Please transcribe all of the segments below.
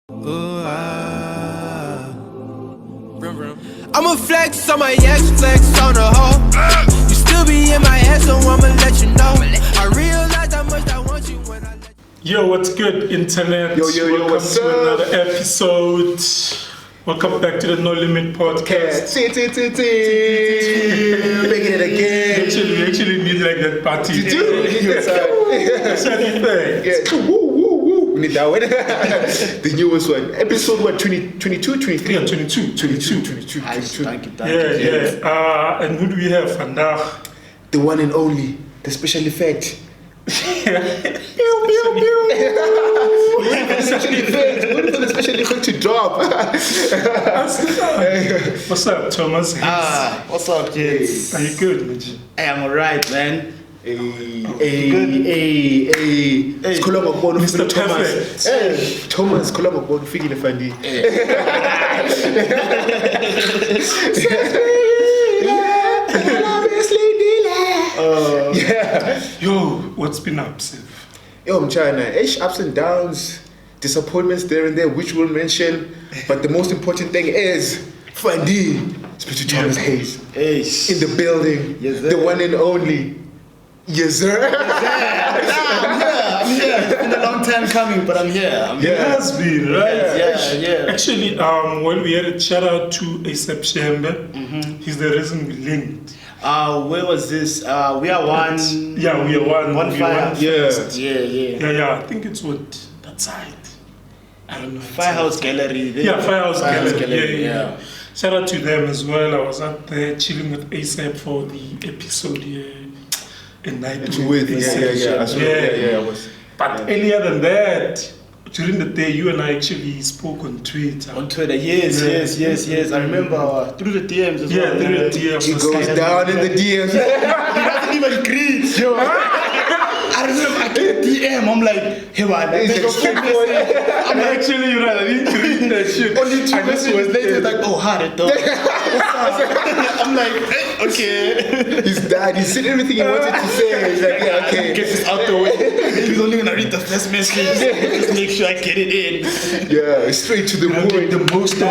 I'ma flex on my ex, flex on the hoe. You still be in my head, so I'ma let you know. I realize how much I want you when I let you. Yo, what's good, internet? Yo, what's to up? another episode. Welcome back to the No Limit Podcast. Making it again. We actually need like that party. We need that one. The newest one. Episode what? 22, 23? Yeah, 22. Thank you. Yeah. And who do we have? Vandaag. The one and only. The special effect. Waiting for the special effect to drop. What's up, Thomas? What's up, kids? Are you good, Michi? Hey, I'm alright, man. Sikhuluma ngokubona Mr. ufike Thomas. Perfect. Thomas sikhuluma ngokubona ufikile Fandi. Yo, what's been up, Sif? Yo, Mchana, ups and downs, disappointments there and there, which we'll mention. But the most important thing is Fandi, Mr. Thomas Hayes, in the building, Yes, sir. the one and only. Yes, sir. I'm here. It's been a long time coming, but I'm here. It has been, right? Yeah. Actually, when we had a shout out to A$AP Shembe, he's the reason we linked. Where was this? We are one. Yeah, we are one. One we fire. one Yeah. first. Yeah. I think it's what that side. I don't know. Firehouse Gallery. Yeah, Firehouse Gallery. Yeah. Shout out to them as well. I was out there chilling with A$AP for the episode in night I was. But earlier than that, during the day, you and I actually spoke on Twitter. On Twitter, yes. I remember through the DMs as well. Yeah, through the DMs. He goes down in the DMs. He doesn't even greet, yo. I remember I get a DM. I'm like, hey, man, He's like, I'm like, Actually, you're right. I didn't read that shit. only 2 messages later, it's like, oh, how dog. I'm like, okay. He's done. He said everything he wanted to say. He's like, yeah, okay. Get this out the way. He's only gonna read the first message. Just make sure I get it in. Yeah, straight to the point. The most of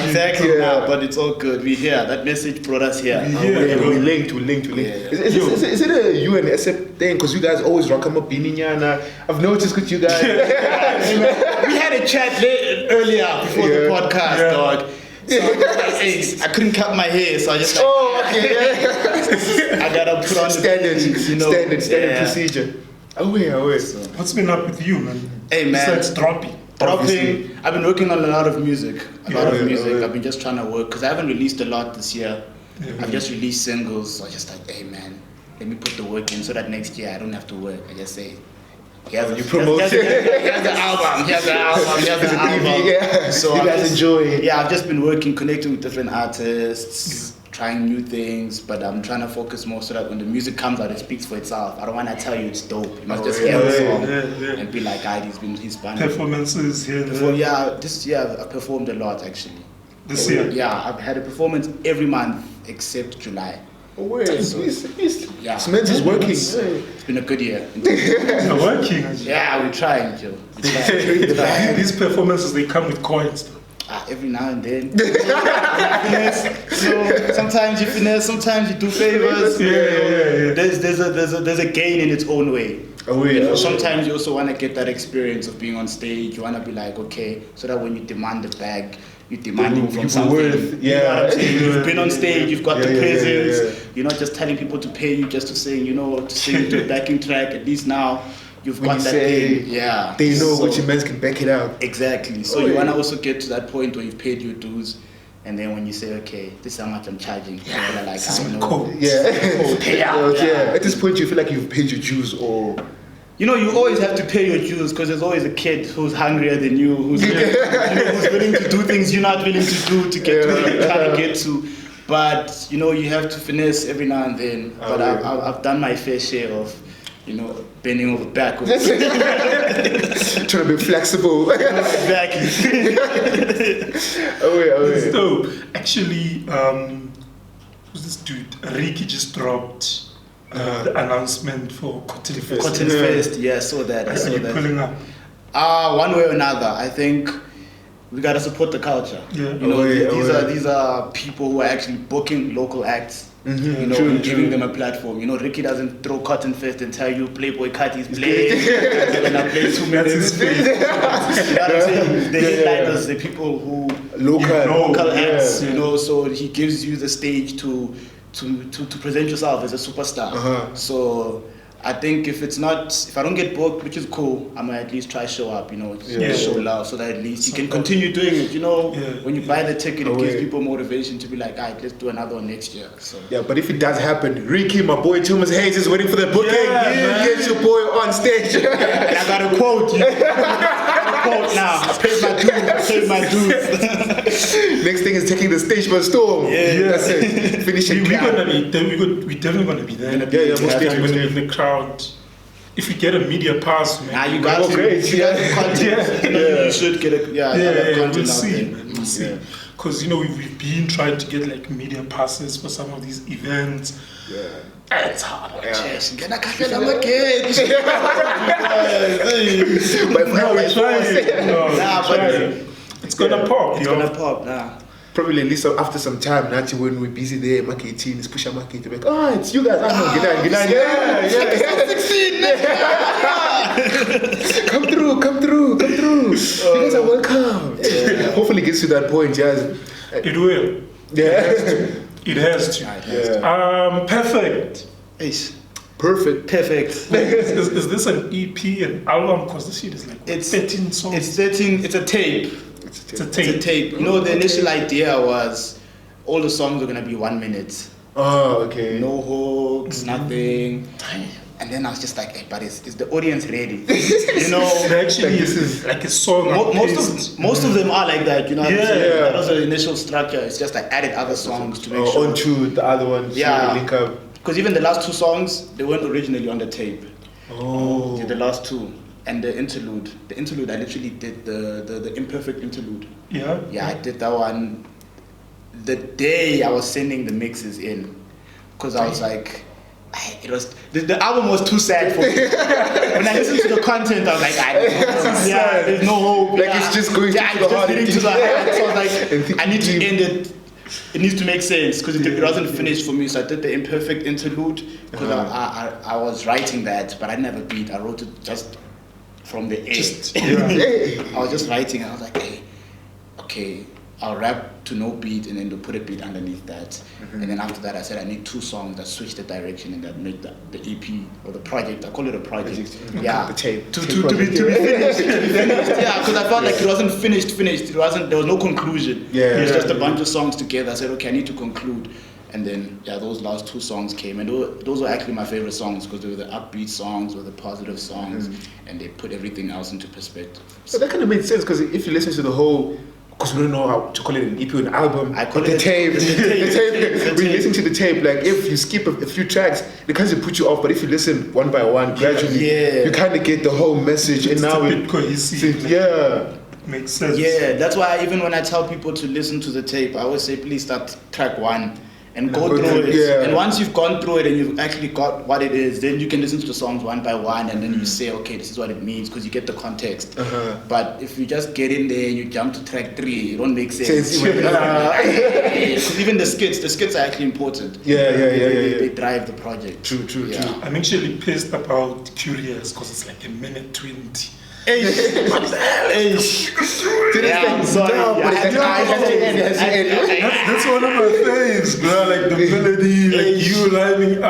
Exactly. Yeah. Nah, but it's all good. We're here. That message brought us here. We linked. Yeah. Is it a you and A$AP thing? Because you guys always rock up Bininyana. I've noticed with you guys. We had a chat earlier before the podcast, Yeah. dog. So I was like, hey, I couldn't cut my hair, so I just like, I gotta put on Standard Yeah. procedure. Away. What's been up with you, man? Hey, man. Besides dropping. Obviously. I've been working on a lot of music. Yeah. I've been just trying to work because I haven't released a lot this year. I've just released singles, so I just like, hey man, let me put the work in so that next year I don't have to work. I just say, here's the album. Yeah. So You guys enjoy it. Yeah, I've just been working, connecting with different artists, trying new things, but I'm trying to focus more so that when the music comes out, it speaks for itself. I don't want to tell you it's dope. You must just hear the song and be like, he's fun. Performances here. This year I performed a lot actually. This year. Yeah, I've had a performance every month except July. This man's is working. It's been a good year. You're working. Yeah, we're trying, Joe. These performances, they come with coins. Every now and then. Sometimes you finesse, sometimes you do favors. Yeah. There's a gain in its own way. Sometimes you also want to get that experience of being on stage. You want to be like, okay, so that when you demand the bag, you're demanding from something. You know what I'm saying? You've been on stage, you've got the presence. You're not just telling people to pay you just to sing, to sing to a backing track. At least now you've When got you that say, thing. Yeah. They know what your men can back it out. Exactly. So you want to also get to that point where you've paid your dues. And then when you say, okay, this is how much I'm charging, people are like, I don't know. Pay out. At this point, you feel like you've paid your dues or... You always have to pay your dues because there's always a kid who's hungrier than you, who's willing to do things you're not willing to do to get to where you're trying to get to. But, you have to finesse every now and then. But I've done my fair share of, bending over backwards. Trying to be flexible. Exactly. It's dope. Actually, who's this dude? Ricky just dropped the announcement for Cotton Fest. Cotton Fest, yeah, I saw that. Are you pulling up? One way or another, I think we gotta support the culture. Yeah. You know, these are people who are actually booking local acts. You know, and giving them a platform. You know, Ricky doesn't throw Cotton Fest and tell you Playboy Cutty's playing. And I play 2 minutes. You know what I'm saying? The headliners, the people who local acts. You know, so he gives you the stage to present yourself as a superstar. So I think if I don't get booked, which is cool, I'm gonna at least try show up, you know, show love, so that at least you can continue doing it. You know, when you buy the ticket, it gives people motivation to be like, alright, let's do another one next year. So yeah, but if it does happen, Ricky, my boy Thomas Hayes is waiting for the booking. Get your boy on stage. And I got a quote. Now. I paid my dues. Next thing is taking the stage by storm. That's it. Finishing. We're definitely gonna be there. Most definitely in the crowd. If you get a media pass, man, you got to. Great. You got the content. You should get it. We'll see. We'll see. Because you know we've been trying to get like media passes for some of these events. It's hard. Yes. But now we're trying. It's gonna pop. It's gonna pop now. Probably at least after some time, not when we're busy there, marketing, is push a market, like, it's you guys. Get on. Come through. You guys are welcome. Hopefully it gets to that point, yes. It will. It has to. Perfect. Perfect. Is this an EP, an album? Because the shit is like 13 songs. It's a tape. It's a tape. You know, the initial idea was all the songs are gonna be 1 minute. Oh, okay. No hooks, nothing. And then I was just like, hey, but is the audience ready? You know, actually, this is like a song. Most of them are like that. You know, that was the initial structure. It's just I added other songs to make sure. Onto the other ones. Yeah. Link up. Because even the last 2 songs, they weren't originally on the tape. Oh. The last 2. And the interlude, I literally did the imperfect interlude. Yeah, I did that one the day I was sending the mixes in, because I was like, the album was too sad for me. When I listened to the content, I was like, there's no hope. Like it's just going to the heart. So I was like, I need to end it. It needs to make sense because it wasn't finished for me. So I did the imperfect interlude because I was writing that, but I didn't have a beat. I wrote it just from the A. I was just writing and I was like, hey, okay, I'll rap to no beat and then to put a beat underneath that. And then after that I said I need 2 songs that switch the direction and that make the EP or the project, I call it a project. The tape. To be finished. Yeah, because I felt like it wasn't finished. There was no conclusion. It was just a bunch of songs together. I said, okay, I need to conclude. And then, those last 2 songs came, and those were actually my favorite songs because they were the upbeat songs, or the positive songs, and they put everything else into perspective. So that kind of made sense because if you listen to the whole, because we don't know how to call it an EP or an album, I call the it tape. When you listen to the tape, like if you skip a few tracks, it kind of put you off. But if you listen one by one, gradually, you kind of get the whole message. It's and now a bit cohesive. Makes sense. Yeah, that's why even when I tell people to listen to the tape, I always say, please start track 1. And go through it. And once you've gone through it and you've actually got what it is, then you can listen to the songs one by one and then you say, okay, this is what it means because you get the context. But if you just get in there and you jump to track 3, it won't make sense. Even the skits are actually important. They drive the project. True. I'm actually pissed about Curious because it's like a minute 20. I'm sorry. That's one of my faves, bro. Like the melody, like you rhyming,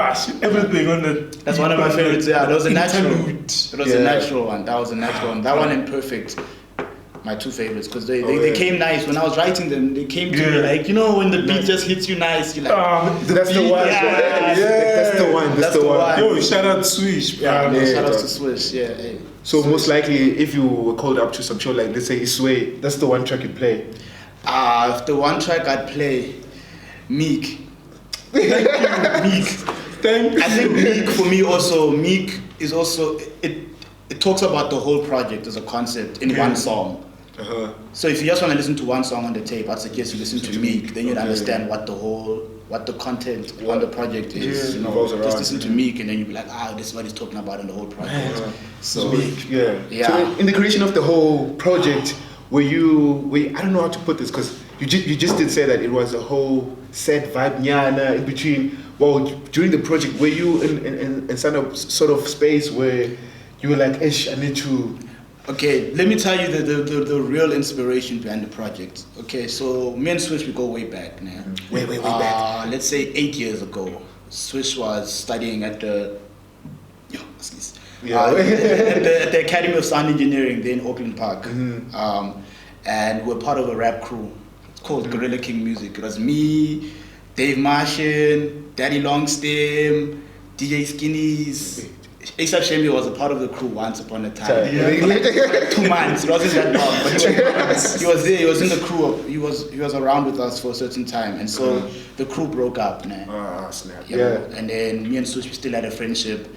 everything on that. That's one of my favorites. Yeah, that was a natural. That was a natural one. That one and Perfect. My 2 favorites because they came nice when I was writing them. They came to me like, you know, when the beat just hits you nice, you're like, that's the one. That's the one. Yo, shout out Swish. Shout out to Swish. So most likely, if you were called up to some show like, let's say Isway, that's the one track you play. If the one track I'd play, Meek. Thank you, Meek. I think Meek for me also. Meek is also it talks about the whole project as a concept in one song. So if you just want to listen to one song on the tape, I'd suggest you listen to Meek. Then you'd understand what the content on the project is. You know, just listen to Meek, and then you'll be like, this is what he's talking about in the whole project. So Meek, So in the creation of the whole project, were you, I don't know how to put this, because you just did say that it was a whole sad vibe nyana in between. Well, during the project, were you in some sort of space where you were like, Ish, I need to... Okay, let me tell you the real inspiration behind the project. Okay, so me and Swish, we go way back now. Way back. Let's say 8 years ago. Swish was studying at the... at the Academy of Sound Engineering there in Auckland Park. And we're part of a rap crew. It's called Gorilla King Music. It was me, Dave Martian, Daddy Longstem, DJ Skinnies. A$AP Shemi was a part of the crew once upon a time. 2 months. It wasn't that long, but he was there. He was in the crew. He was around with us for a certain time, and so the crew broke up. Snap. Yeah. And then me and Sush, we still had a friendship,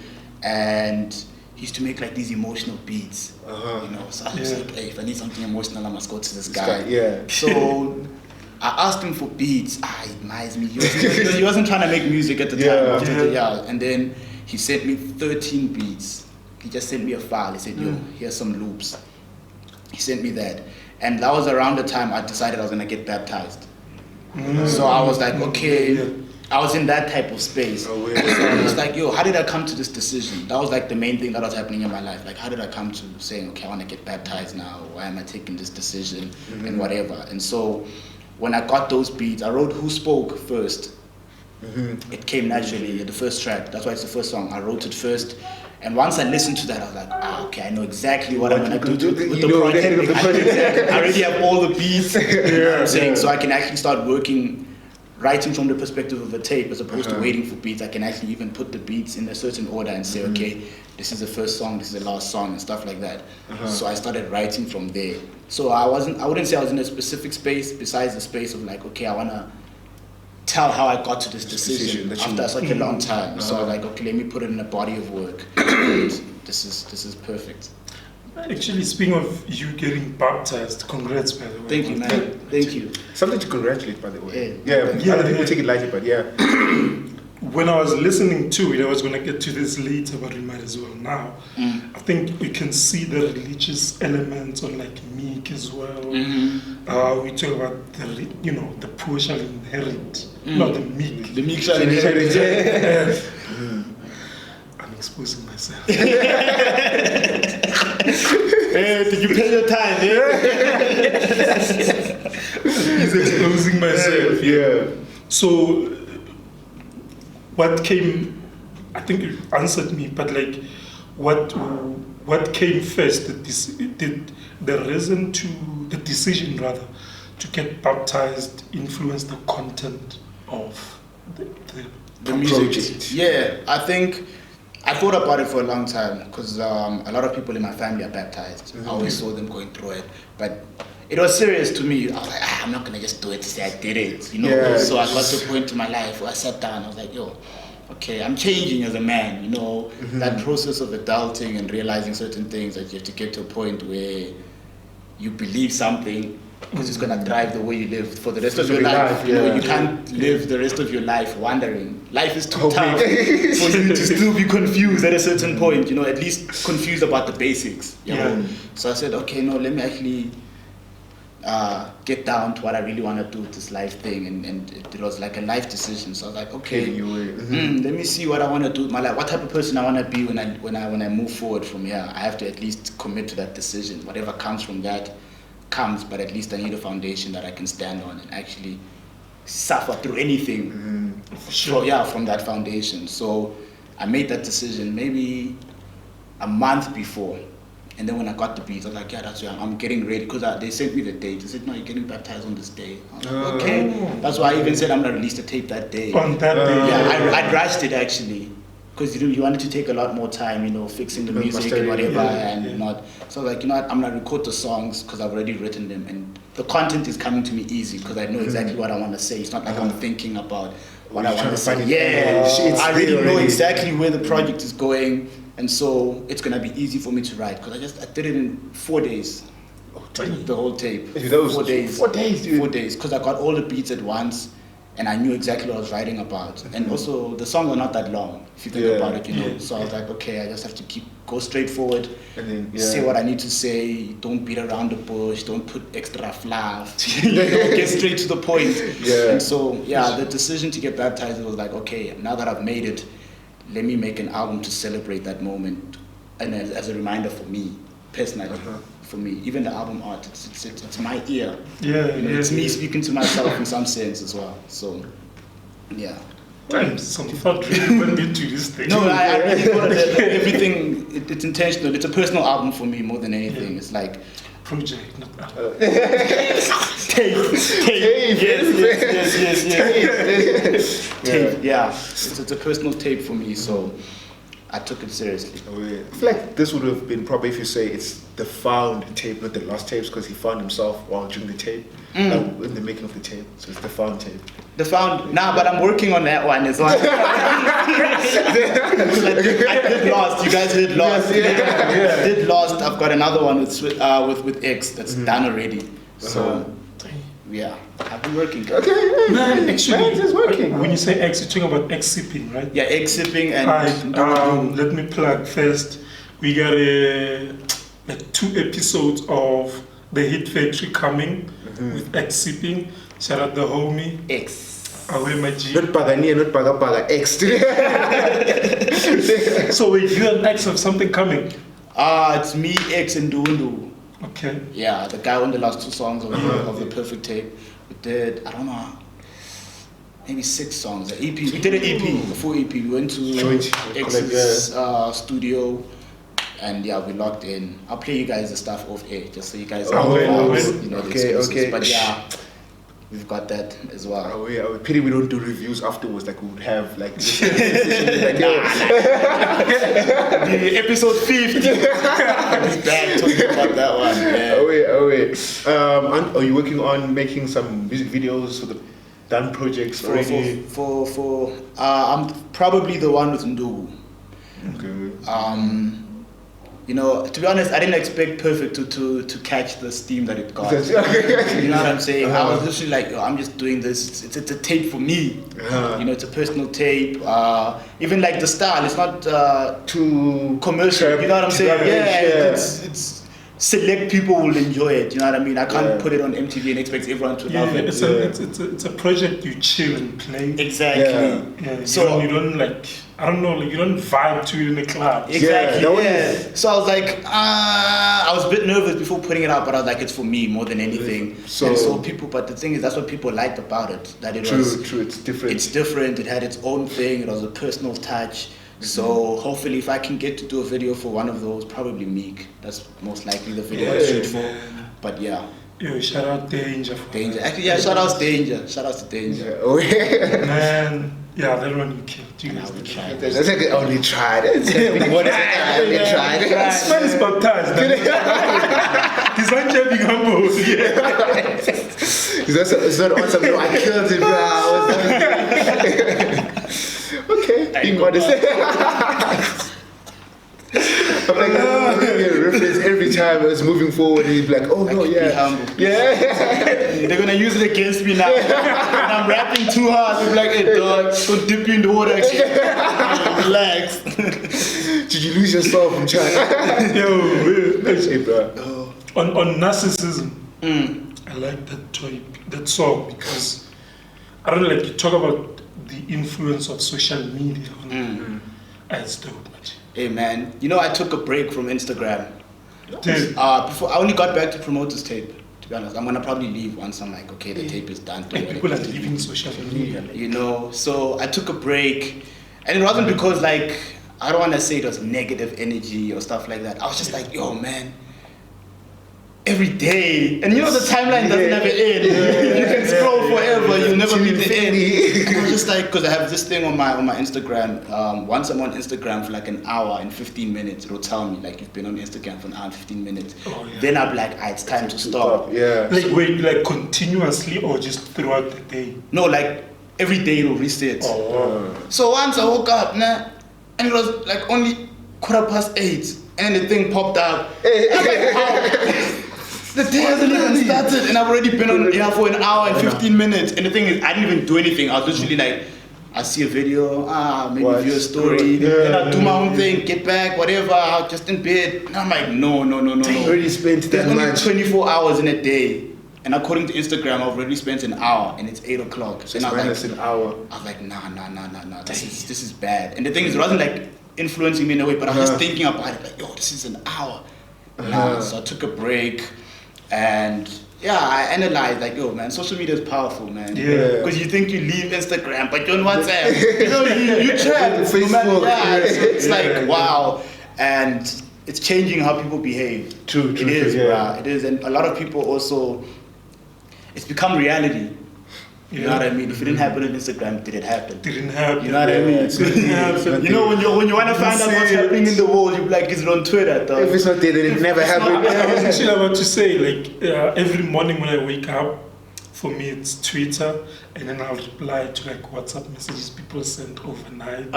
and he used to make like these emotional beats. You know, so I was like, hey, if I need something emotional, I must go to this guy. So I asked him for beats. He admires me. He wasn't trying to make music at the time. And then he sent me 13 beats. He just sent me a file. He said, yo, here's some loops. He sent me that. And that was around the time I decided I was going to get baptized. So I was like, okay, I was in that type of space. So I was like, yo, how did I come to this decision? That was like the main thing that was happening in my life. Like, how did I come to saying, okay, I want to get baptized now? Why am I taking this decision? And whatever. And so when I got those beats, I wrote Who Spoke first. It came naturally, the first track. That's why it's the first song. I wrote it first. And once I listened to that, I was like, okay, I know exactly what I'm going to do with the project. I already have all the beats. You know what I'm saying? So I can actually start writing from the perspective of a tape as opposed to waiting for beats. I can actually even put the beats in a certain order and say, okay, this is the first song, this is the last song, and stuff like that. So I started writing from there. So I wouldn't say I was in a specific space besides the space of like, okay, I want to tell how I got to this decision after such a long time. So I was like, okay, let me put it in a body of work. This is perfect. Actually, speaking of you getting baptized, congrats, by the way. Thank you, man. Thank you. Something to congratulate, by the way. Other people take it lightly, but When I was listening to it, I was going to get to this later, but we might as well now. I think we can see the religious elements on like Meek as well. We talk about the poor shall inherit, not the meek. The meek shall inherit. I'm exposing myself. Did you pay your time? He's exposing myself. So what came, I think you answered me, but like what came first? Did the reason the decision to get baptized influence the content of the music? Project? Yeah, I think I thought about it for a long time because a lot of people in my family are baptized. I always saw them going through it, but it was serious to me. I was like, I'm not gonna just do it to say I did it, you know. So I got to a point in my life where I sat down. I was like, yo, okay, I'm changing as a man, you know. That process of adulting and realizing certain things, that you have to get to a point where you believe something because it's gonna drive the way you live for the rest of your life. You know, you can't live the rest of your life wondering. Life is too tough for you to still be confused at a certain point. You know, at least confused about the basics. You know? So I said, okay, no, let me actually get down to what I really want to do with this life thing, and it was like a life decision. So I was like, okay, let me see what I want to do with my life. What type of person I want to be when I move forward from here. I have to at least commit to that decision. Whatever comes from that comes, but at least I need a foundation that I can stand on and actually suffer through anything. From that foundation. So I made that decision maybe a month before. And then when I got the beats, I was like, yeah, that's why I'm getting ready. Because they sent me the date. They said, no, you're getting baptized on this day. I was like, okay. That's why I even said I'm going to release the tape that day. On that day? Yeah, I rushed it actually. Because you wanted to take a lot more time, you know, fixing the music and whatever and not. So I was like, you know what, I'm going to record the songs because I've already written them. And the content is coming to me easy because I know exactly what I want to say. It's not like I'm thinking about what I want to say. I already know exactly where the project is going. And so it's gonna be easy for me to write because I did it in 4 days. The whole tape. 4 days. 4 days, dude. 4 days because I got all the beats at once, and I knew exactly what I was writing about. And also, the songs are not that long, if you think about it, you know. So I was like, okay, I just have to go straight forward, and then say what I need to say, don't beat around the bush, don't put extra fluff, get straight to the point. And so, the decision to get baptized was like, okay, now that I've made it, let me make an album to celebrate that moment, and as a reminder for me, personally. For me, even the album art, it's my ear. It's me speaking to myself in some sense as well. So, Damn, some thought really went into this thing. No, I really thought that everything, it's intentional. It's a personal album for me more than anything. It's like project, not tape. Yes. Tape. Yeah, it's a personal tape for me. So I took it seriously. I feel like this would have been probably if you say it's the found tape, not the lost tapes, because he found himself while doing the tape, in the making of the tape. So it's the found tape. The found, but I'm working on that one as well. I did Lost. You guys did Lost. Did Lost. I've got another one with X that's done already. So. Yeah, I've been working. Okay, man, actually, it's working. When you say X, you're talking about X sipping, right? Yeah, X sipping and. Let me plug first. We got like 2 episodes of The Hit Factory coming with X sipping. Shout out the homie X. Away my G. Not Pagania, not Pagapaga. X. So wait, you and X have something coming? It's me, X, and Dundu. Okay. Yeah, the guy on the last 2 songs of the Perfect Tape. We did, I don't know, maybe 6 songs. An EP. We did an EP, a full EP. We went to X's studio, and we locked in. I'll play you guys the stuff off air, just so you guys know the exclusives. But yeah, we've got that as well. Oh yeah, pity we don't do reviews afterwards. Like we would have like episode 50. Back talking about that one. Yeah. Oh wait. Are you working on making some music videos for the done projects already? For I'm probably the one with Ndugu. Okay. You know, to be honest, I didn't expect Perfect to catch the steam that it got. You know what I'm saying? I was literally like, I'm just doing this. It's a tape for me. You know, it's a personal tape. Even like the style, it's not too commercial. You know what I'm saying? It's select people will enjoy it. You know what I mean? I can't put it on MTV and expect everyone to love it. It's a project you chill and play. Exactly. Yeah. So you don't like. I don't know, like you don't vibe to it in the club. Exactly. So I was like, I was a bit nervous before putting it out, but I was like, it's for me more than anything. So people, but the thing is, that's what people liked about it. That it was true. It's different. It's different. It had its own thing. It was a personal touch. So hopefully, if I can get to do a video for one of those, probably Meek. That's most likely the video I shoot for. But yeah. Yo, shout out Danger. Actually, shout out to Danger. Oh yeah. Man. Yeah, that one you killed. You guys tried. That's like I only tried. What is it? I only tried. This man is baptized. He's not jumping humble. It's not awesome. No, I killed it, bro. Okay. Being modest. I'm like, reference every time I was moving forward, he'd be like, oh no, they're gonna use it against me now. When I'm rapping too hard, they'll be like, hey dog, go dip you in the water again. Relax. Did you lose yourself in China? On narcissism, I like that song because I don't know, like you talk about the influence of social media on it's dope, man. Hey man, you know I took a break from Instagram. Before I only got back to promote this tape. To be honest, I'm gonna probably leave once I'm like, okay, the tape is done. Like people are leaving social media. You know, so I took a break, and it wasn't because like I don't wanna say it was negative energy or stuff like that. I was just like, yo man, every day, and you know the timeline doesn't have an end. You can scroll forever, you'll never meet the end. I'm just like, because I have this thing on my Instagram. Once I'm on Instagram for like an hour and 15 minutes, it'll tell me like you've been on Instagram for an hour and 15 minutes. Then I'll be like, it's time to stop. Like wait, like continuously or just throughout the day? No, like every day it'll reset. So once I woke up, and it was like only 8:15, and the thing popped up. I'm like, how? The day hasn't even started, and I've already been on air for an hour and 15 minutes. And the thing is, I didn't even do anything. I was literally like, I see a video, maybe view a story, then I do my own thing, get back, whatever, I'm just in bed. And I'm like, no. You already spent that only much. 24 hours in a day. And according to Instagram, I've already spent an hour, and it's 8 o'clock. So minus an hour. I was like, nah. This is bad. And the thing is, it wasn't like influencing me in a way, but I was just thinking about it, like, yo, this is an hour. So I took a break, and I analyzed, like, yo, man, social media is powerful, man. Yeah. Because you think you leave Instagram, but you're on WhatsApp. you trapped. Facebook. It's like, wow. And it's changing how people behave. True. It is, bruh. It is. And a lot of people also, it's become reality. You know what I mean? If it didn't happen on Instagram, did it happen? Didn't happen. You know what I mean? Didn't happen. You know, when you want to find out what's happening in the world, you're like, is it on Twitter, though? If it's not there, then it never happened. I was actually about to say, like, every morning when I wake up, for me it's Twitter, and then I'll reply to like WhatsApp messages people sent overnight.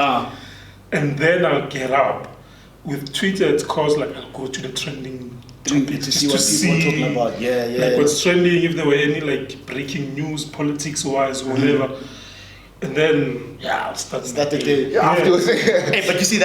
And then I'll get up. With Twitter, it's cause like I'll go to the trending topics to see what people are talking about. Yeah. Like what's trending, if there were any like breaking news, politics wise, or whatever. And then I'll start the day. Afterwards. Hey, but you see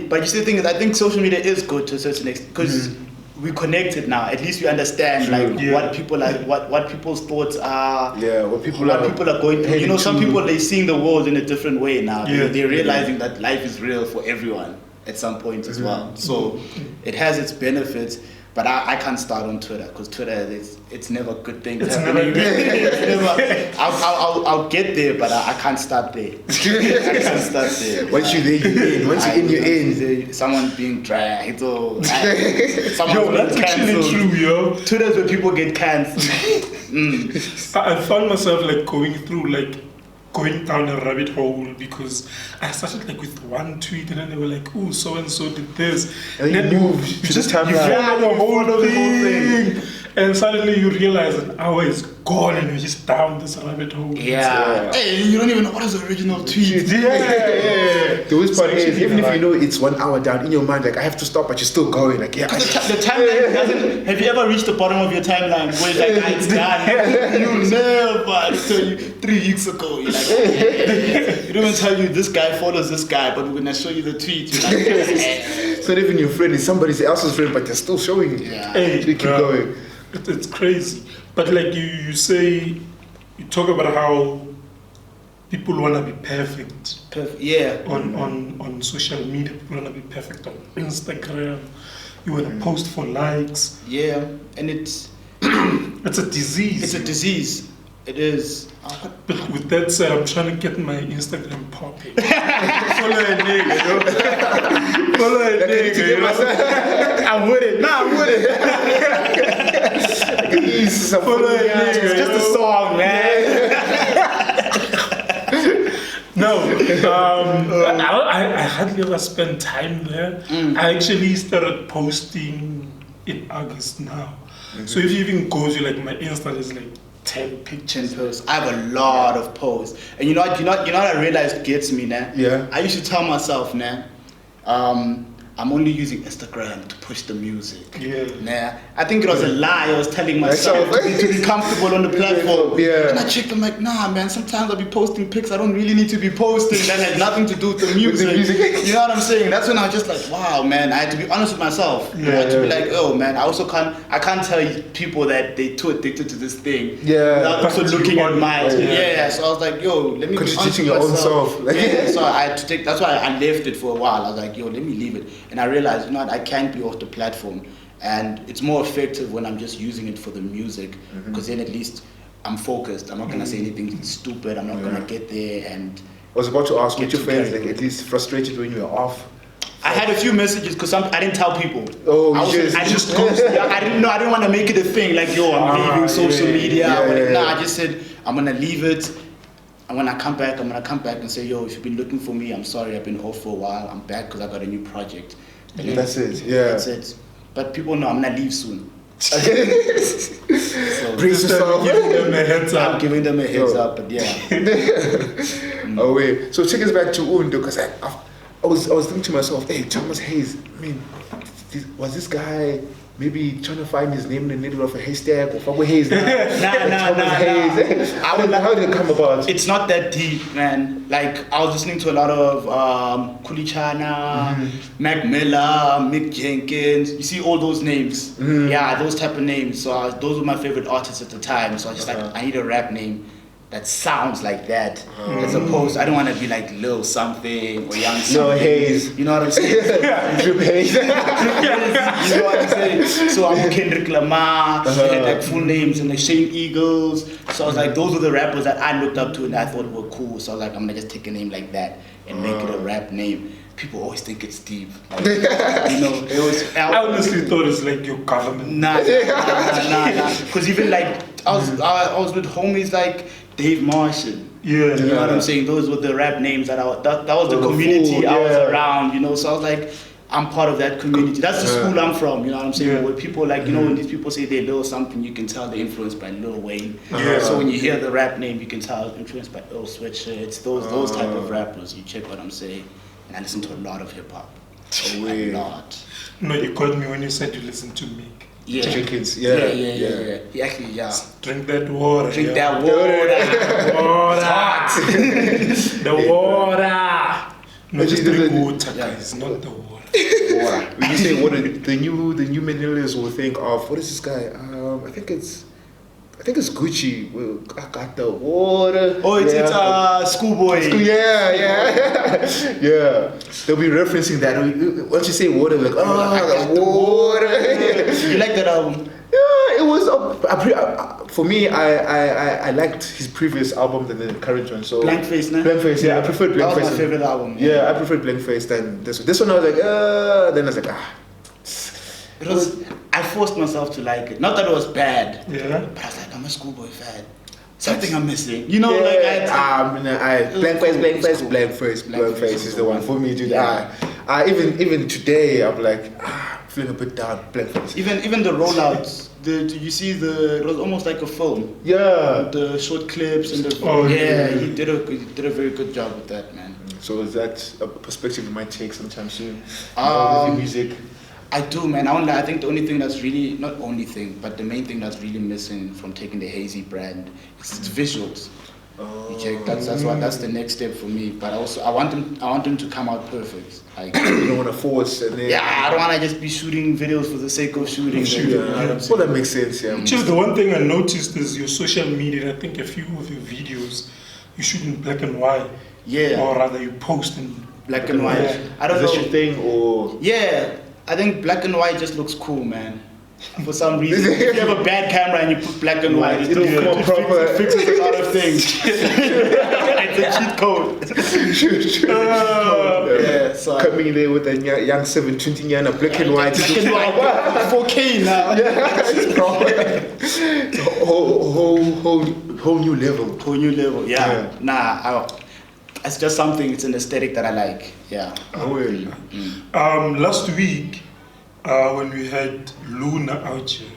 But you see the thing is, I think social media is good to a certain extent because we connected now. At least we understand what people like, what people's thoughts are. Yeah, what people are going through. You know, some people they're seeing the world in a different way now. Yeah. They're realizing that life is real for everyone at some point as well. So it has its benefits. But I can't start on Twitter because Twitter it's never a good thing. It's never good. I'll get there, but I can't start there. I can't start there. Once you're there, you're in. Once you're in. Someone being dragged or That's actually true, yo. Twitter's where people get cancelled. I found myself like going down a rabbit hole because I started like with one tweet and then they were like, "Oh, so and so did this," and then you move. You just follow the whole thing, and suddenly you realize an hour is gone and you're just down this rabbit hole. Yeah. Hey, you don't even know what is the original tweet. Yeah. The worst part is, even if you know it's 1 hour down in your mind, like I have to stop, but you're still going. Like the timeline doesn't. Have you ever reached the bottom of your timeline where like it's done? You never. I tell you 3 weeks ago. You're like, it don't even tell you this guy follows this guy, but when I show you the tweet, you're like, so even your friend is somebody else's friend, but they're still showing it. Yeah. Hey, so you keep going. It's crazy. But like you say, you talk about how people want to be perfect. Yeah. On social media, people want to be perfect on Instagram. You want to post for likes. Yeah, and it's a disease. It's a disease. It is. But with that said, I'm trying to get my Instagram popping. Follow a nigga, yo. Follow a nigga, yo. I'm with it. Nah, I'm with it. Follow a nigga, it's just a song, man. No, I hardly ever spend time there. I actually started posting in August now. So if you even go to like my Insta, there's like 10 pictures. 10 posts. I have a lot of posts. And you know what I realized gets me now? Yeah. I used to tell myself now, I'm only using Instagram to push the music. Yeah. Nah, I think it was a lie I was telling myself to be comfortable on the platform. Yeah. And I checked, I'm like, nah, man, sometimes I'll be posting pics I don't really need to be posting that had nothing to do with the music. You know what I'm saying? That's when I was just like, wow, man, I had to be honest with myself. Yeah. I had to be like, oh, man, I can't tell people that they're too addicted to this thing. Yeah. Without also looking at mine. Yeah. So I was like, yo, let me be honest with Contradicting your own myself. self. Yeah, so I had to take, that's why I left it for a while. I was like, yo, let me leave it. And I realized, you know what, I can't be off the platform. And it's more effective when I'm just using it for the music, because then at least I'm focused. I'm not going to say anything stupid. I'm not going to get there and... I was about to ask, Get with your friends, together. like at least frustrated when you were off? I had a few messages because I didn't tell people. Oh, I just ghosted. I didn't want to make it a thing like, yo, I'm leaving social media. I just said, I'm going to leave it. And when I come back, I'm going to come back and say, yo, if you've been looking for me, I'm sorry, I've been off for a while. I'm back because I got a new project. And That's it, yeah. That's it. But people know I'm going to leave soon. So, Brace yourself. Giving them a heads up. I'm giving them a heads up, but yeah. Oh, wait. So take us back to Undo, because I was thinking to myself, hey, Thomas Hayes, I mean, was this guy maybe trying to find his name in the middle of a haystack or fuck with Hayes. Nah. Hayes. How did it come about? It's not that deep, man. Like, I was listening to a lot of Kulichana, Mac Miller, Mick Jenkins. You see all those names. Yeah, those type of names. So those were my favorite artists at the time. So I was just like, I need a rap name that sounds like that, as opposed, I don't want to be like Lil something or Young something. Lil Hayes. You know what I'm saying? Drip Hayes. You know what I'm saying? So I'm Kendrick Lamar, they had like full names and like Shane Eagles. So I was like, those were the rappers that I looked up to and I thought were cool. So I was like, I'm gonna just take a name like that and make it a rap name. People always think it's deep. Like, you know, I honestly thought it's like your government. Nah. Because even like, I was with homies like Dave Marshall. Yeah. You know what I'm saying? Those were the rap names that that was the community I was around, you know. So I was like, I'm part of that community. That's the school I'm from, you know what I'm saying? Yeah. Where people like, you know, when these people say they're Lil something, you can tell they're influenced by Lil Wayne. Yeah. So when you hear the rap name, you can tell it's influenced by Earl Sweatshirts, those type of rappers. You check what I'm saying. And I listen to a lot of hip hop. A lot. No, you called me when you said you listen to me. Yeah. Chickens. Yeah. Actually, yeah. Drink that water. Drink that water. Water. The water. No, just drink water, guys, not the water. When you say water, the new millennials will think of, what is this guy? I think it's Gucci. Well, I got the water. Oh, it's Schoolboy. Yeah. They'll be referencing that. Once you say water, like, the water. You like that album? Yeah, it was for me. I liked his previous album than the current one. So Blank Face, no? Blank Face. Yeah, I preferred Blank Face. That was my favorite album. Yeah, I preferred Blank Face than this one. This one I was like, then I was like, It was. I forced myself to like it. Not that it was bad. Yeah. But I was like, I'm a Schoolboy fan. Something I'm missing. You know, like Blank Face is the one for me, dude. Even today, I'm like feeling a bit down. Blank Face. Even the rollouts. You see it was almost like a film. Yeah. The short clips and the he did a very good job with that, man. So is that a perspective you might take sometime soon? With your music. I do, man. I think the only thing that's really, not only thing, but the main thing that's really missing from taking the Hazey brand is its visuals. You check. That's the next step for me. But also, I want them to come out perfect. Like, you don't want to force and then. Yeah, I don't want to just be shooting videos for the sake of shooting. Well, that makes sense. Yeah. Just the one thing I noticed is your social media. I think a few of your videos you shoot in black and white. Yeah. Or rather, you post in black and white. Yeah. I don't know. Is that your thing or? Yeah. I think black and white just looks cool, man. For some reason, if you have a bad camera and you put black and white, it fixes a lot of things. It's a cheat code. So coming there with a young 720 yana black and white. Black and white, 4K now. Whole new level. Whole new level. Yeah. Nah. It's just something. It's an aesthetic that I like. Yeah. Last week, when we had Luna out here,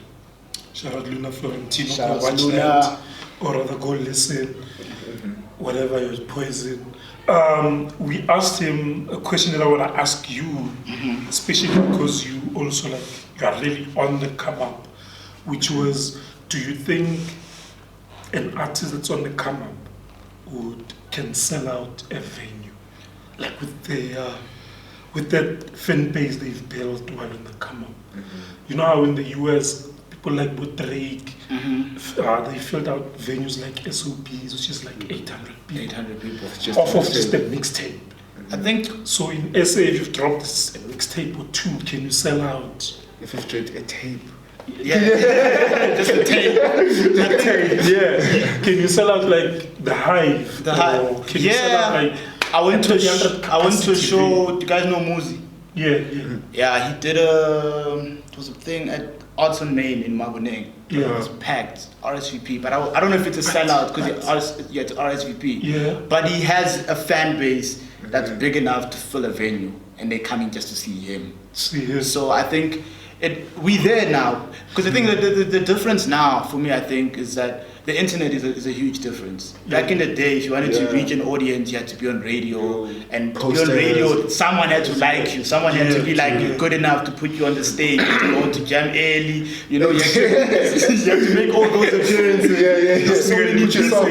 shout out Luna Florentino, shout watch out Luna. that, or rather go listen, whatever your poison. We asked him a question that I want to ask you, especially because you also you are really on the come up, which was, do you think an artist that's on the come up can sell out a venue, like with that fan base they've built while on the come up? You know how in the US people like Drake, they filled out venues like SOBs, which is like 800 people. 800 people. Off of just a mixtape. I think so. In SA, if you've dropped a mixtape or two, can you sell out? If you've dropped a tape. Yeah, just a tape. The tape, yeah. Can you sell out like the Hive? The Hive. Can you sell out like I went to a show. Do you guys know Muzi? Yeah. He did it was a thing at Arts on Main in Maboneng. Yeah. It was packed, RSVP. But I don't know if it's a sellout because it's RSVP. Yeah. But he has a fan base that's big enough to fill a venue, and they're coming just to see him. So I think we there now, because I think the difference now for me, I think, is that the internet is a huge difference. Back in the day, if you wanted to reach an audience, you had to be on radio, and to be on radio, someone had to like you. Someone had to be like good enough to put you on the stage, to go to jam early. You know, you have to make all those appearances. So many people.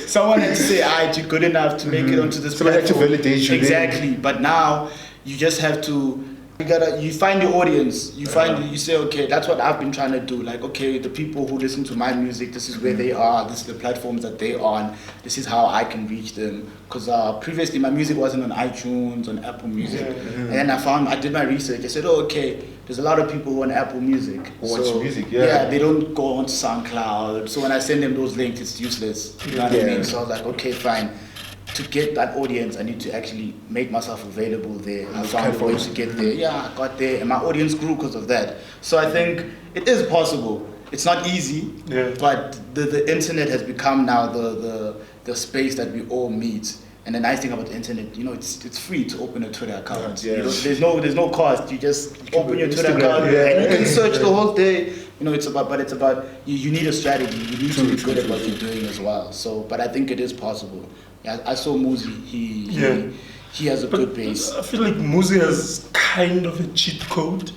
Someone had to say, "Alright, you're good enough to make it onto this platform." Someone had to validate you. Exactly. But now you just have to. You find your audience. You say, okay, that's what I've been trying to do. Like, okay, the people who listen to my music, this is where they are. This is the platforms that they're on. This is how I can reach them. Because previously my music wasn't on iTunes, on Apple Music. And then I did my research. I said, oh, okay, there's a lot of people who are on Apple Music. Yeah, they don't go onto SoundCloud. So when I send them those links, it's useless. You know what I mean? So I was like, okay, fine. To get that audience, I need to actually make myself available there. I found a way to get there. Yeah, I got there, and my audience grew because of that. So I think it is possible. It's not easy, but the internet has become now the space that we all meet. And the nice thing about the internet, you know, it's free to open a Twitter account. You know, there's no cost. You just open your Twitter account and you can search the whole day. You know, it's about you need a strategy. You need to be good at what you're doing as well. So, but I think it is possible. I saw Muzi. He has a good base. I feel like Muzi has kind of a cheat code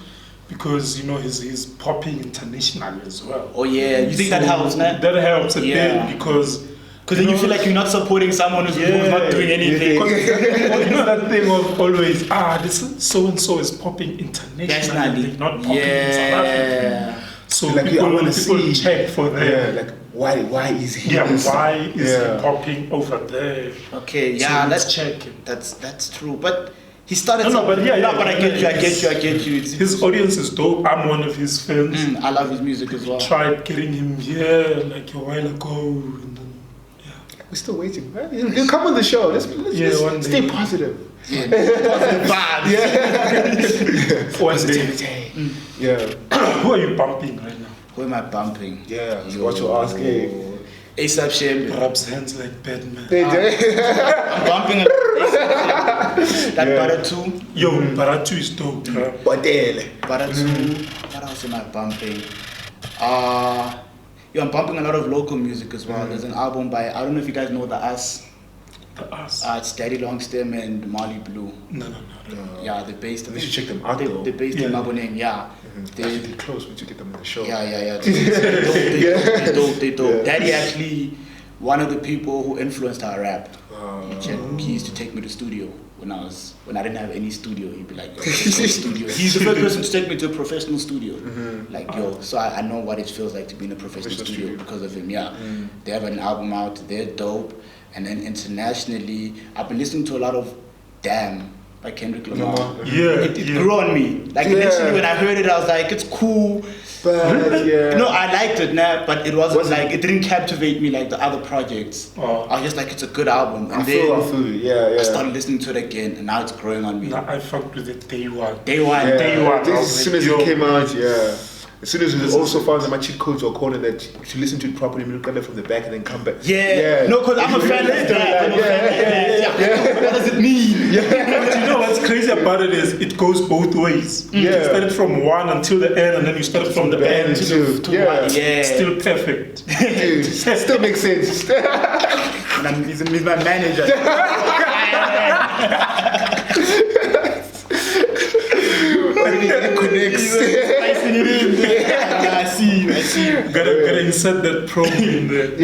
because, you know, he's popping internationally as well. Oh yeah, you think that helps, man? That helps a bit because then you feel like you're not supporting someone who's not doing anything. You know that thing of always this so and so is popping internationally, not popping in South Africa. So like people check for them. Like why is he? Why is he popping over there? Okay, so let's check him. That's true, but he started. But I get you. His audience is dope. I'm one of his fans. I love his music as well. Tried getting him here like a while ago, and then we're still waiting. Right? He'll come on the show. Let's stay positive. Positive vibes. One day. Who are you bumping right now? Who am I bumping? What you asking? ASAP Shembe. Rubs hands like Batman. I'm bumping that Baratu. Yo, Baratu is dope. Baratu. What else am I bumping? I'm bumping a lot of local music as well. There's an album by, I don't know if you guys know The Us. The Us? It's Daddy Longstem and Marley Blue. No. Yeah, they're based. You should check them out though. They're based in Maboneng, They're close when you get them on the show. They dope. Daddy actually, one of the people who influenced our rap. He used to take me to studio when I didn't have any studio. He'd be like, yo, let's go to studio. He's the first person to take me to a professional studio. Like, yo, so I know what it feels like to be in a professional studio because of him. They have an album out. They're dope. And then internationally, I've been listening to a lot of Damn by Kendrick Lamar. It grew on me. Like initially when I heard it, I was like, it's cool. But no, I liked it, but it wasn't like, it didn't captivate me like the other projects. I was just like, it's a good album. And I started listening to it again, and now it's growing on me. Nah, I fucked with it day one. As soon as it came out, as soon as we also found that my cheat codes were calling that you should listen to it properly, look at it from the back and then come back. No, because I'm a fan of that. What does it mean? But you know what's crazy about it is it goes both ways. You started from one until the end, and then you started from the end to one. Still perfect. Still makes sense. And he's my manager. It connects. I see you. Gotta insert that promo in there.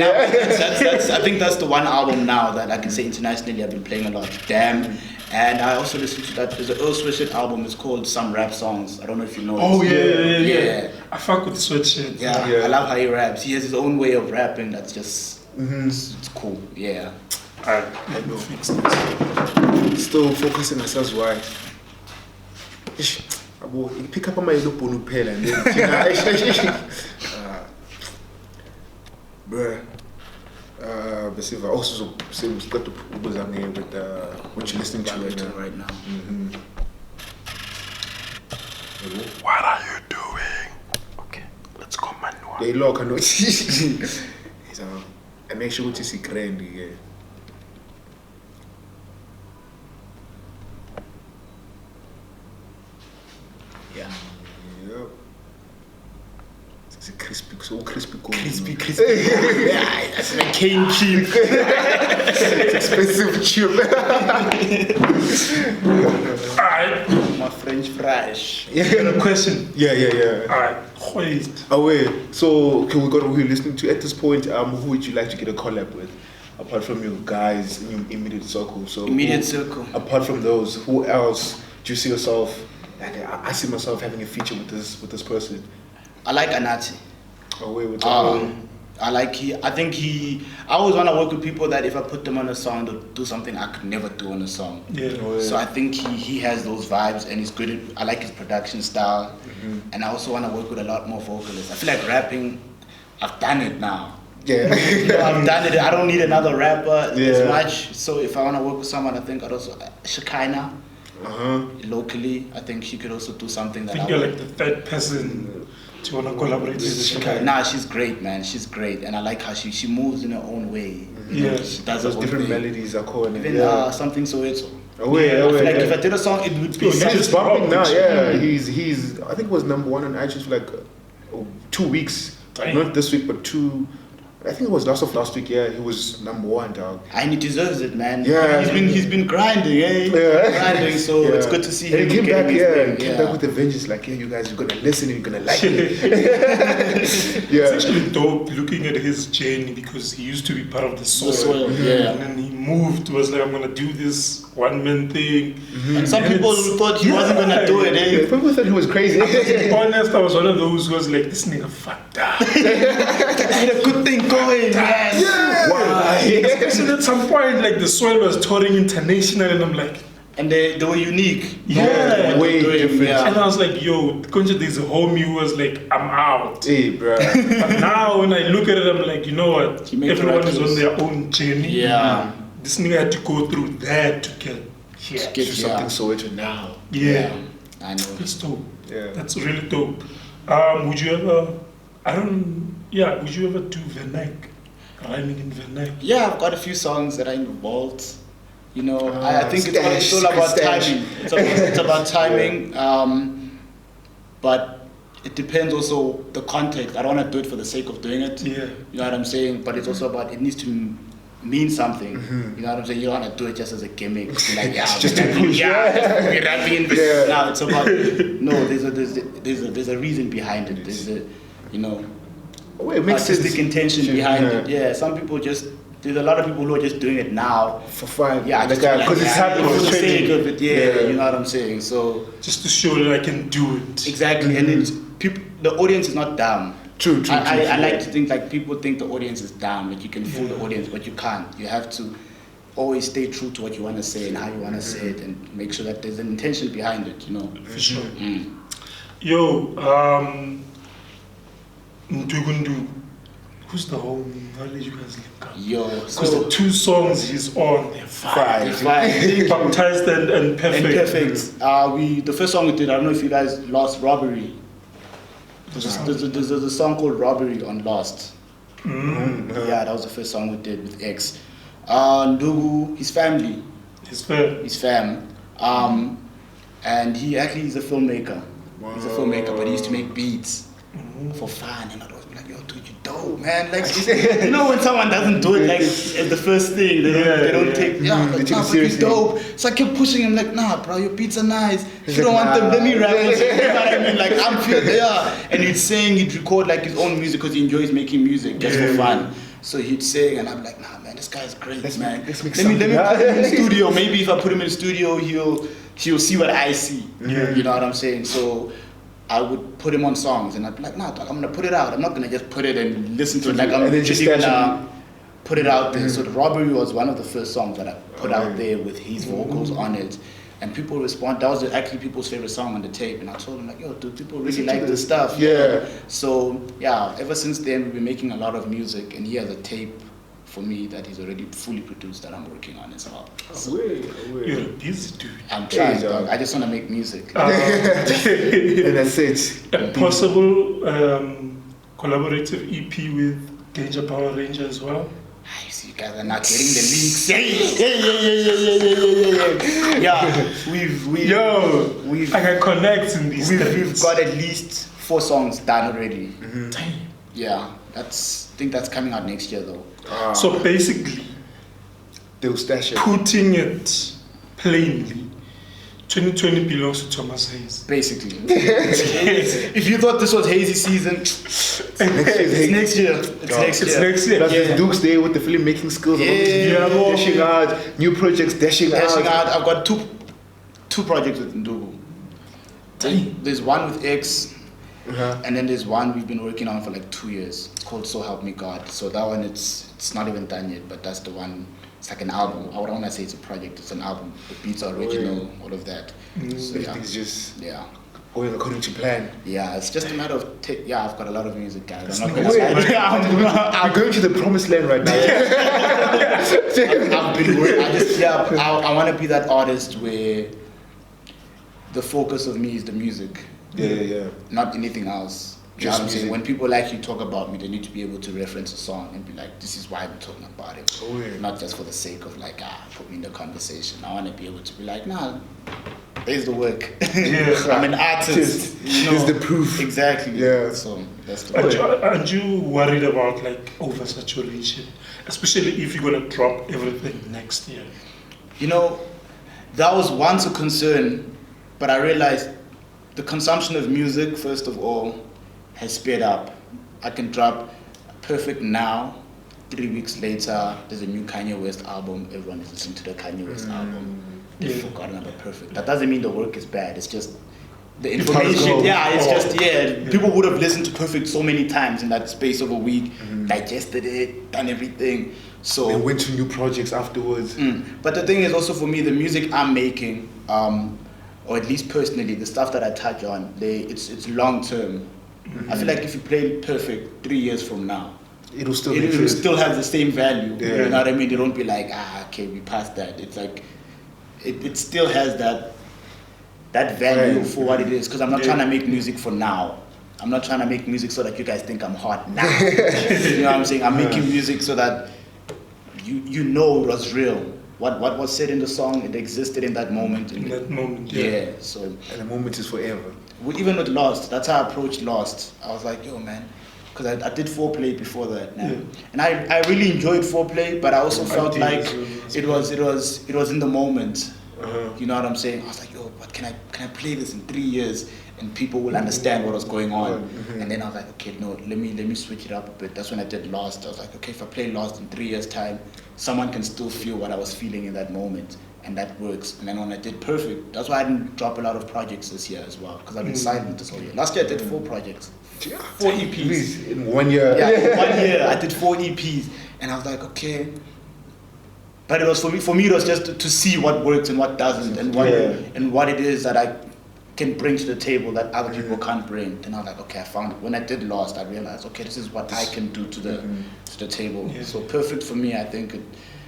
I think that's the one album now that I can say internationally I've been playing a lot. Damn. And I also listen to that. There's an Earl Sweatshirt album. It's called Some Rap Songs. I don't know if you know it. Yeah. I fuck with Sweatshirt. I love how he raps. He has his own way of rapping that's just it's cool. Alright, let me fix this. Still focusing ourselves right. You pick up on my little ponu pale and then bruh. Also say we've got to put here with what you're listening to right now. What are you doing? Okay, let's go manual. They look, I know. And make sure what you see grand again. It's a crispy corn. crispy. Yeah, that's like cane chip. Expensive chip. Alright. My French fries. You got a question? Yeah. Alright. Wait. Oh wait. So can we go to who you're listening to at this point? Who would you like to get a collab with? Apart from your guys in your immediate circle. So apart from those, who else do you see yourself? Like, I see myself having a feature with this person. I like Anati. Oh wait, what's I always want to work with people that if I put them on a song, they'll do something I could never do on a song. Yeah. So I think he has those vibes and he's good at, I like his production style. And I also want to work with a lot more vocalists. I feel like rapping, I've done it now. Yeah. I've done it. I don't need another rapper as much. So if I want to work with someone, I think I'd also, Shekinah, locally, I think she could also do something that I think you're like the third person to want to collaborate with Shekinah. Nah, she's great, man. She's great. And I like how she moves in her own way. Yeah. She does those her own different thing. melodies are cool. Even something Soweto. I feel like if I did a song, it would be he's just bumping now. Yeah, Mm. he's. I think it was number 1 on iTunes for like 2 weeks. Dang. Not this week, but 2. I think it was last week. Yeah, he was number 1, dog. And he deserves it, man. Yeah. He's been grinding, eh? Yeah. Grinding, so it's good to see him. And he came back, getting his came thing, back with the vengeance. Like, you guys are gonna listen and you're gonna like it. It's Yeah. actually dope looking at his journey because he used to be part of the soil. Yeah. And then he moved, was like, I'm gonna do this one-man thing. And some And people it's- thought he wasn't gonna do it, Yeah, eh? people thought he was crazy. To be honest, I was one of those who was like, this nigga fucked up. I had a good thing going, man. Yeah. Why? Especially at some point, like the soil was touring international, and I'm like, And they were unique. Yeah, way different. Yeah. and I was like, yo, there's a homie who was like, I'm out. Hey, bro. But now when I look at it, I'm like, you know what? He made the Everyone right is on choice. their own journey. Yeah. This nigga had to go through that to get here. Do something Soweto now. Yeah. I know. That's dope. Yeah. That's really dope. Would you ever, would you ever do Vernac? Rhyming in Vernac? Yeah, I've got a few songs that are in the vault. You know, I think stash, it's all about stash. timing. It's about timing. But it depends also the context. I don't want to do it for the sake of doing it. Yeah. You know what I'm saying? But it's also about, it needs to mean something. You know what I'm saying? You don't want to do it just as a gimmick. Like, yeah, Just to we're rapping, push. we're rapping. Yeah. No, it's about, no, there's a reason behind it. There's a, you know, Oh, it makes artistic sense. intention behind Yeah. it. Yeah, some people there's a lot of people who are just doing it now. For fun. Yeah, Like, just because it's happening. for It's the sake trending. of it. Yeah, you know what I'm saying. So Just to show that I can do it. exactly, and it's people. The audience is not dumb. True. I like to think like people think the audience is dumb, like you can fool the audience, but you can't. You have to always stay true to what you want to say and how you want to say it, and make sure that there's an intention behind it. You know. For sure. Mm. Yo, Ntugundu. Who's the homie? How did you guys link up? Yo, Because the 2 songs he's on, they're fire. it's fine. Baptized and perfect. And perfect. The first song we did, I don't know if you guys lost Robbery. There's a song called Robbery on Lost. Yeah, that was the first song we did with X. Ndugu, his family, It's fair. his fam. And he actually is a filmmaker. He's a filmmaker, but he used to make beats for fun. And I'd always be like, yo, dude, you dope, man. Like, you know when someone doesn't do it like as the first thing, they don't take, They like, take it nah, but you seriously. dope. So I kept pushing him like, nah, bro, your beats are nice. If He's you don't like, want them, let me nah. rap. You know what I mean? Like, I'm feel, yeah. And he'd sing, he'd record like his own music because he enjoys making music just for fun. So he'd sing, and I'm like, nah, man, this guy's great, man. let's make let me something put him in the out. studio. Maybe if I put him in the studio, he'll see what I see. Yeah. You know what I'm saying? So I would put him on songs, and I'd be like, nah, dog, I'm gonna put it out. I'm not gonna just put it and listen to it. Like I'm And then just literally stash gonna put it out there. So the Robbery was one of the first songs that I put out there with his vocals on it. And people respond. That was actually people's favorite song on the tape. And I told them like, yo, dude, people really Listen to like this stuff. Yeah. So yeah, ever since then we've been making a lot of music, and he has a tape for me that he's already fully produced that I'm working on as well. So You're a busy dude. I'm trying, Hey, dog. I just want to make music. And that's it. A possible collaborative EP with Danger Power Ranger as well. I see you guys are not getting the links. Yeah, we've I can connect in these we've things. got at least 4 songs done already. Damn. Yeah, I think that's coming out next year though. So basically, they'll stash it. putting it plainly, 2020 belongs to Thomas Hayes. Basically. If you thought this was Hazey season, it's next year. It's next year. Plus this Duke's Day with the filmmaking skills. Dashing out, new projects dashing out. I've got two projects with Ndugu. There's one with X, and then there's one we've been working on for like 2 years. It's called So Help Me God. So that one, it's not even done yet, but that's the one. It's like an album. I don't want to say it's a project. It's an album. The beats are original, all of that. So Everything's just going according to plan. Yeah, it's just a matter of I've got a lot of music, guys. I'm going to the promised land right now. I've been working. I want to be that artist where the focus of me is the music. Yeah. Not anything else. You know what I'm saying? When people actually talk about me, they need to be able to reference a song and be like, this is why we're talking about it. Not just for the sake of like, put me in the conversation. I want to be able to be like, nah, there's the work. I'm an artist. There's the proof. Exactly. Yeah. So that's the way. Aren't you worried about like oversaturation? Especially if you're going to drop everything next year. You know, that was once a concern, but I realized the consumption of music, first of all, has sped up. I can drop Perfect now. 3 weeks later, there's a new Kanye West album. Everyone is listening to the Kanye West album. They've forgotten about Perfect. That doesn't mean the work is bad. It's just the information. People would have listened to Perfect so many times in that space of a week, digested it, done everything. So they went to new projects afterwards. But the thing is also for me, the music I'm making, or at least personally, the stuff that I touch on, it's long term. I feel like if you play Perfect 3 years from now, it will still have the same value. You know what I mean? They don't be like, okay, we passed that. It's like it still has that value for what it is. Because I'm not trying to make music for now. I'm not trying to make music so that you guys think I'm hot now. You know what I'm saying? I'm making music so that you know it was real. What was said in the song, it existed in that moment. So and the moment is forever. Even with Lost, that's how I approached Lost. I was like, yo, man, because I did Foreplay before that, and I really enjoyed Foreplay, but I also felt like it was in the moment. You know what I'm saying? I was like, yo, but can I play this in 3 years and people will understand what was going on? And then I was like, okay, no, let me switch it up a bit. That's when I did Lost. I was like, okay, if I play Lost in 3 years' time, someone can still feel what I was feeling in that moment. And that works. And then when I did Perfect, that's why I didn't drop a lot of projects this year as well, because I've been silent this whole year. Last year I did 4 projects, 4 EPs. In 1 year? Yeah, in 1 year I did 4 EPs. And I was like, okay. But it was for me it was just to see what works and what doesn't, and what it is that I can bring to the table that other people can't bring. Then I was like, okay, I found it. When I did Lost, I realized, okay, this is what I can do to the table. So Perfect for me, I think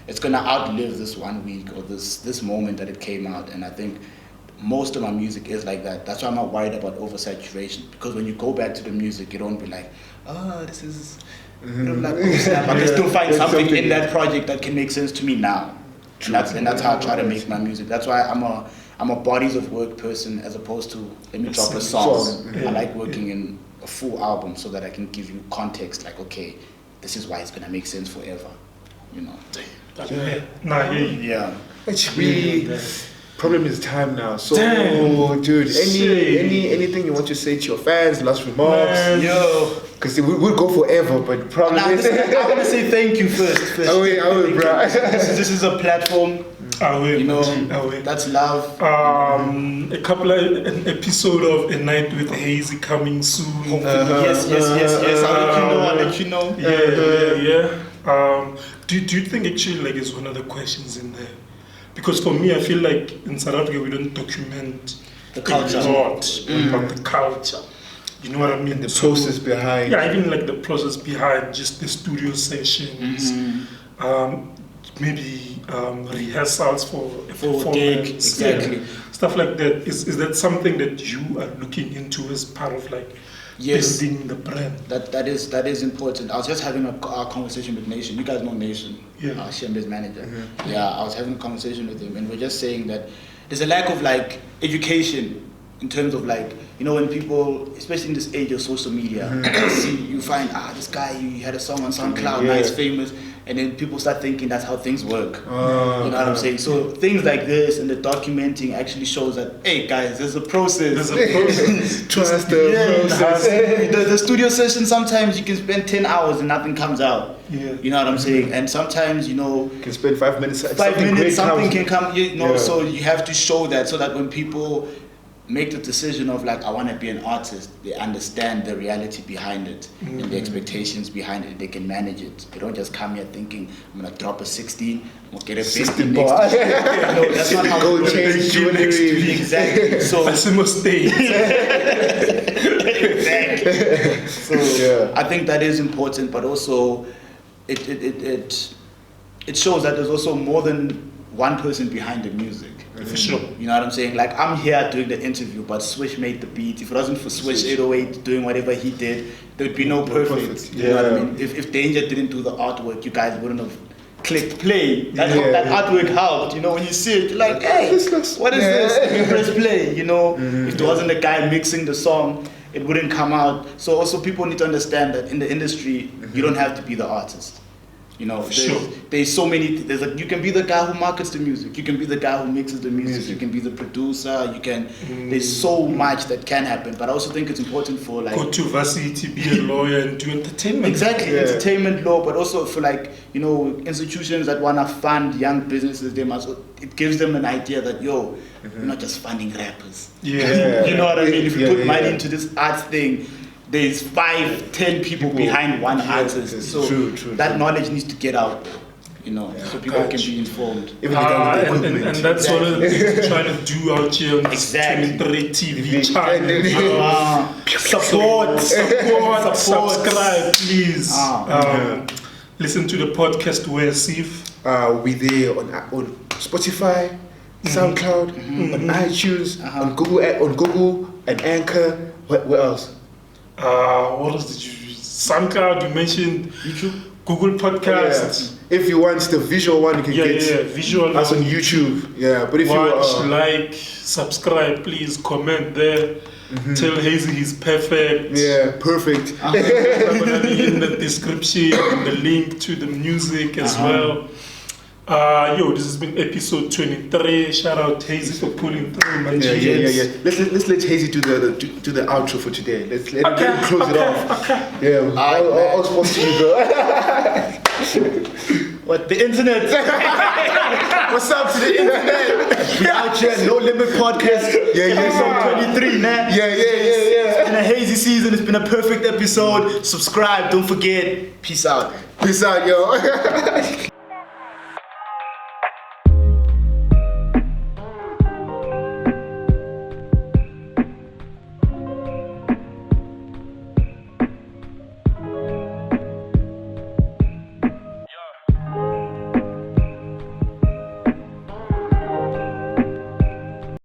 it's gonna outlive this 1 week or this moment that it came out, and I think most of my music is like that. That's why I'm not worried about oversaturation, because when you go back to the music, you don't be like, this is like, but I still find something in that project that can make sense to me now. And that's how I try to make my music. That's why I'm a bodies of work person as opposed to let me drop a song. I like working in a full album so that I can give you context, like, okay, this is why it's gonna make sense forever. You know. Problem is time now. So, dude, anything you want to say to your fans? Last remarks? Yo. Because we'll go forever, but probably. I want to say thank you first. I will, bro. This is a platform. You know, that's love. An episode of A Night with Hazey coming soon. Yes. I'll let you know. Yeah. Do you think actually like it's one of the questions in there? Because for me, I feel like in South Africa we don't document the culture, about the culture. You know what I mean? The process behind. Yeah, even like the process behind just the studio sessions, maybe rehearsals for a performance, exactly. Stuff like that. Is that something that you are looking into as part of like building the brand? That is important. I was just having a conversation with Nation. You guys know Nation, Shembe's manager. I was having a conversation with him, and we're just saying that there's a lack of like education in terms of like, you know, when people, especially in this age of social media, you find, this guy, he had a song on SoundCloud, nice, famous, and then people start thinking that's how things work. You know what I'm saying? So things like this and the documenting actually shows that, hey guys, there's a process. Trust the process. The studio session, sometimes you can spend 10 hours and nothing comes out. Yeah. You know what I'm saying? And sometimes, you know, You can spend 5 minutes. Something can come, you know, so you have to show that so that when people make the decision of like, I want to be an artist, they understand the reality behind it and the expectations behind it. They can manage it. They don't just come here thinking, I'm going to drop a 16, I'm going to get a 16 next bar. No, that's not how Gold it chain, works. jewelry. Exactly. So, That's a mistake. exactly. So I think that is important, but also it shows that there's also more than one person behind the music. For sure. You know what I'm saying? Like, I'm here doing the interview, but Swish made the beat. If it wasn't for Swish 808 doing whatever he did, there would be no Perfect. You know what I mean? If Danger didn't do the artwork, you guys wouldn't have clicked play. That artwork helped. You know, when you see it, you're like, hey, what is this? You press play. You know, if there wasn't a guy mixing the song, it wouldn't come out. So also people need to understand that in the industry, you don't have to be the artist. You know, there's so many. You can be the guy who markets the music. You can be the guy who mixes the music. You can be the producer. You can. There's so much that can happen. But I also think it's important for like go to varsity, be a lawyer, and do entertainment. Exactly, entertainment law. But also for like, you know, institutions that wanna fund young businesses, they must. It gives them an idea that we're not just funding rappers. You know what I mean? If you put money into this arts thing, there's 5-10 people behind one artist. So that knowledge needs to get out there, you know, so people can be informed. And that's what I'm trying to do out here on this 23 TV channel. Support, subscribe, please. Listen to the podcast where Sif. We there on Spotify, SoundCloud, on iTunes, on Google and Anchor. Where else? What else did you use? SoundCloud, you mentioned YouTube, Google Podcasts. If you want the visual one, you can get visual us on YouTube. But if watch, like, subscribe, please comment there. Tell Hazey he's perfect. Perfect. I'm gonna be in the description, the link to the music as well. This has been episode 23. Shout out Hazey for pulling through, man. Let's let Hazey do the outro for today. Let's let him close it off. I'll sponsor you, bro. What, the internet? What's up to the internet? We out here, No Limit Podcast. Episode 23, man. It's been a Hazey season. It's been a perfect episode. Subscribe. Don't forget. Peace out. Peace out, yo.